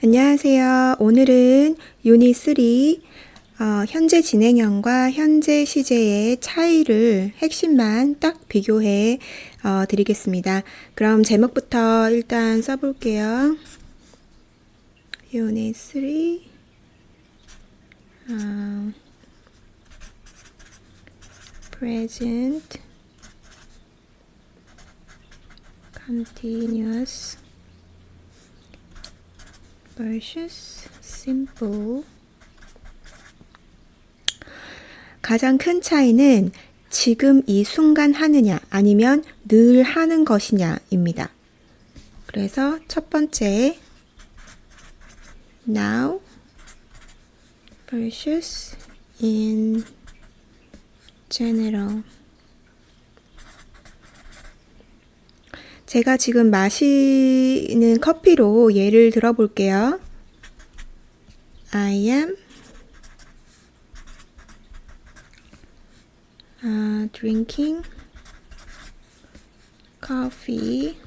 안녕하세요. 오늘은 유닛 3 현재 진행형과 현재 시제의 차이를 핵심만 딱 비교해 드리겠습니다. 그럼 제목부터 일단 써볼게요. 유닛 3 present continuous versus simple. 가장 큰 차이는 지금 이 순간 하느냐 아니면 늘 하는 것이냐입니다. 그래서 첫 번째 now versus in general. 제가 지금 마시는 커피로 예를 들어볼게요. I am drinking coffee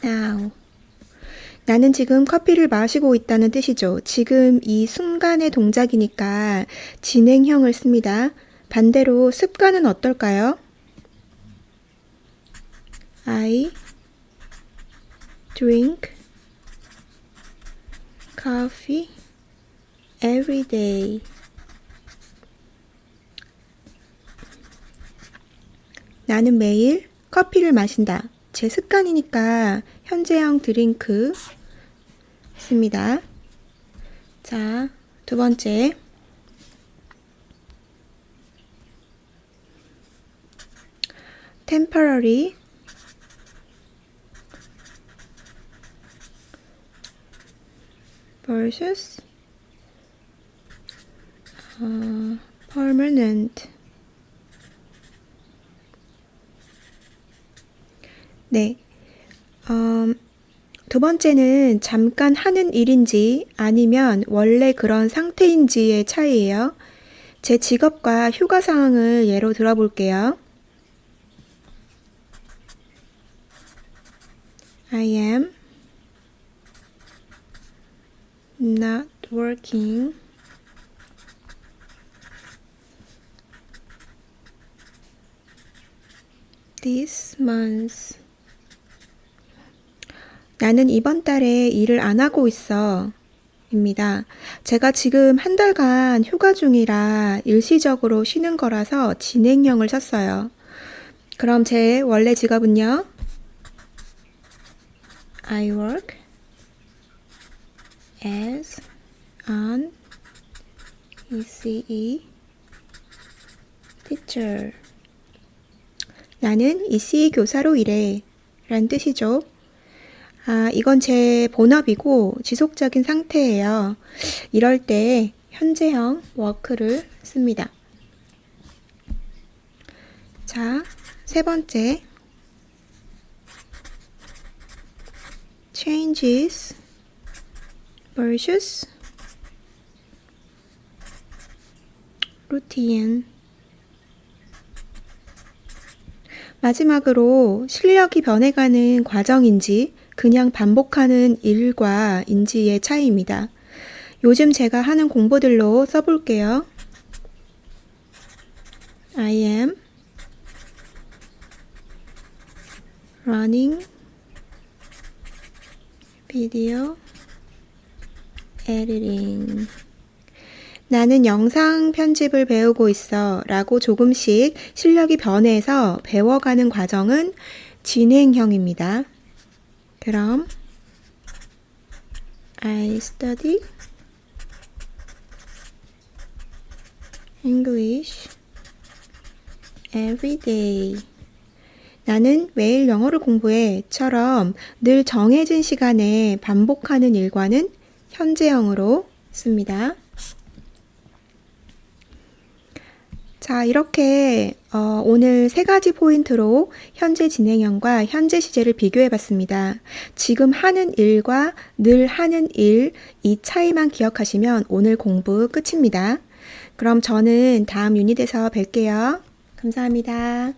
now. 나는 지금 커피를 마시고 있다는 뜻이죠. 지금 이 순간의 동작이니까 진행형을 씁니다. 반대로 습관은 어떨까요? I drink coffee every day. 나는 매일 커피를 마신다. 제 습관이니까 현재형 드링크 씁니다. 자, 두 번째. temporary versus permanent. 네. 두 번째는 잠깐 하는 일인지 아니면 원래 그런 상태인지의 차이예요. 제 직업과 휴가 상황을 예로 들어볼게요. I am not working this month. 나는 이번 달에 일을 안 하고 있어 입니다. 제가 지금 한 달간 휴가 중이라 일시적으로 쉬는 거라서 진행형을 썼어요. 그럼 제 원래 직업은요? I work as an ECE teacher. 나는 ECE 교사로 일해 라는 뜻이죠. 이건 제 본업이고 지속적인 상태예요. 이럴 때 현재형 work를 씁니다. 자, 세 번째. changes versus routine. 마지막으로 실력이 변해가는 과정인지 그냥 반복하는 일과 인지의 차이입니다. 요즘 제가 하는 공부들로 써볼게요. I am running video editing. 나는 영상 편집을 배우고 있어 라고 조금씩 실력이 변해서 배워가는 과정은 진행형입니다. 그럼 I study English every day. 나는 매일 영어를 공부해 처럼 늘 정해진 시간에 반복하는 일과는 현재형으로 씁니다. 자, 이렇게 오늘 세 가지 포인트로 현재 진행형과 현재 시제를 비교해 봤습니다. 지금 하는 일과 늘 하는 일, 이 차이만 기억하시면 오늘 공부 끝입니다. 그럼 저는 다음 유닛에서 뵐게요. 감사합니다.